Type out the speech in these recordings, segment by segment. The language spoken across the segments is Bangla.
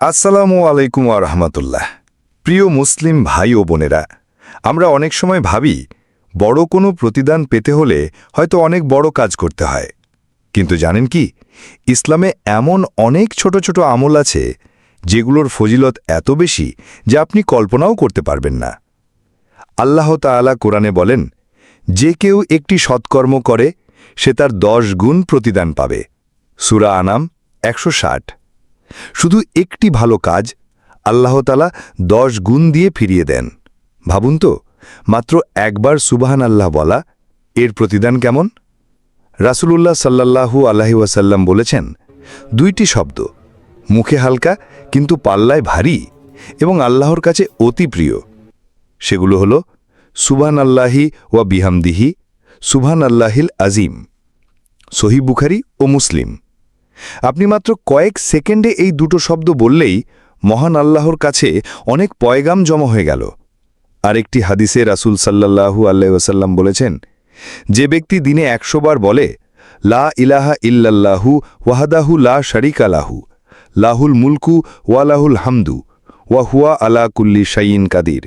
আসসালামু আলাইকুম ওয়া রাহমাতুল্লাহ। প্রিয় মুসলিম ভাই ও বোনেরা, আমরা অনেক সময় ভাবি বড় কোনো প্রতিদান পেতে হলে হয়তো অনেক বড় কাজ করতে হয়। কিন্তু জানেন কি, ইসলামে এমন অনেক ছোট ছোট আমল আছে যেগুলোর ফজিলত এত বেশি যে আপনি কল্পনাও করতে পারবেন না। আল্লাহ তাআলা কোরআনে বলেন, যে কেউ একটি সৎকর্ম করে সে তার 10 গুণ প্রতিদান পাবে। সূরা আনাম 160। শুধু একটি ভালো কাজ আল্লাহ তাআলা 10 গুণ দিয়ে ফিরিয়ে দেন। ভাবুন তো, মাত্র একবার সুবহানাল্লাহ বলা, এর প্রতিদান কেমন? রাসূলুল্লাহ সাল্লাল্লাহু আলাইহি ওয়াসাল্লাম বলেছেন, দুইটি শব্দ মুখে হালকা কিন্তু পাল্লায় ভারী এবং আল্লাহর কাছে অতি প্রিয়। সেগুলো হলো সুবহানাল্লাহি ওয়া বিহামদিহি, সুবহানাল্লাহিল আজিম। সহিহ বুখারী ও মুসলিম। আপনি মাত্র কয়েক সেকেন্ডে এই দুটো শব্দ বললেই মহান আল্লাহর কাছে অনেক পয়গাম জমা হয়ে গেল। আরেকটি হাদিসে রাসূল সাল্লাল্লাহু আলাইহি ওয়াসাল্লাম বলেছেন, যে ব্যক্তি দিনে 100 বার বলে, লা ইলাহা ইল্লাল্লাহু ওয়াহদাহু লা শারীকা লাহু, লাহুল মুলকু ওয়া লাহুল হামদু ওয়া হুয়া আলা কুল্লি শাইইন কাদির,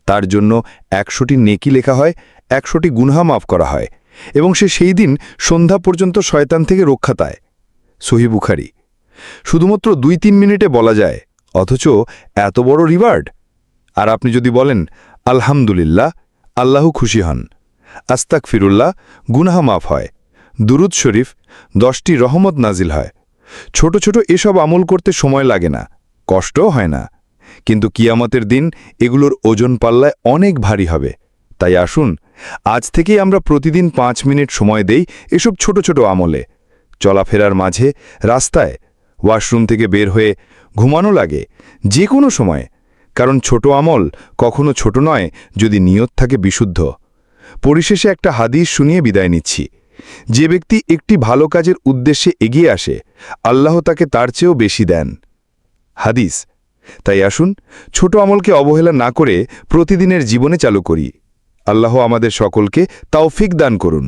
তার জন্য 100টি নেকি লেখা হয়, 100টি গুনাহ মাফ করা হয় এবং সে সেই দিন সন্ধ্যা পর্যন্ত শয়তান থেকে রক্ষা পায়। সহিহ বুখারী। শুধুমাত্র 2-3 মিনিটে বলা যায়, অথচ এত বড় রিওয়ার্ড। আর আপনি যদি বলেন আলহামদুলিল্লাহ, আল্লাহ খুশি হন, আস্তাগফিরুল্লাহ, গুনাহ মাফ হয়, দুরুদ শরীফ, 10টি রহমত নাজিল হয়। ছোট ছোট এসব আমল করতে সময় লাগে না, কষ্টও হয় না, কিন্তু কিয়ামতের দিন এগুলোর ওজন পাল্লায় অনেক ভারী হবে। তাই আসুন, আজ থেকেই আমরা প্রতিদিন 5 মিনিট সময় দেই এসব ছোট ছোট আমলে। চলাফেরার মাঝে, রাস্তায়, ওয়াশরুম থেকে বের হয়ে, ঘুমানো লাগে, যে কোনো সময়। কারণ ছোট আমল কখনো ছোট নয় যদি নিয়ত থাকে বিশুদ্ধ। পরিশেষে একটা হাদিস শুনিয়ে বিদায় নিচ্ছি। যে ব্যক্তি একটি ভালো কাজের উদ্দেশ্যে এগিয়ে আসে, আল্লাহ তাকে তার চেয়েও বেশি দেন। হাদিস। তাই আসুন, ছোট আমলকে অবহেলা না করে প্রতিদিনের জীবনে চালু করি। আল্লাহ আমাদের সকলকে তৌফিক দান করুন।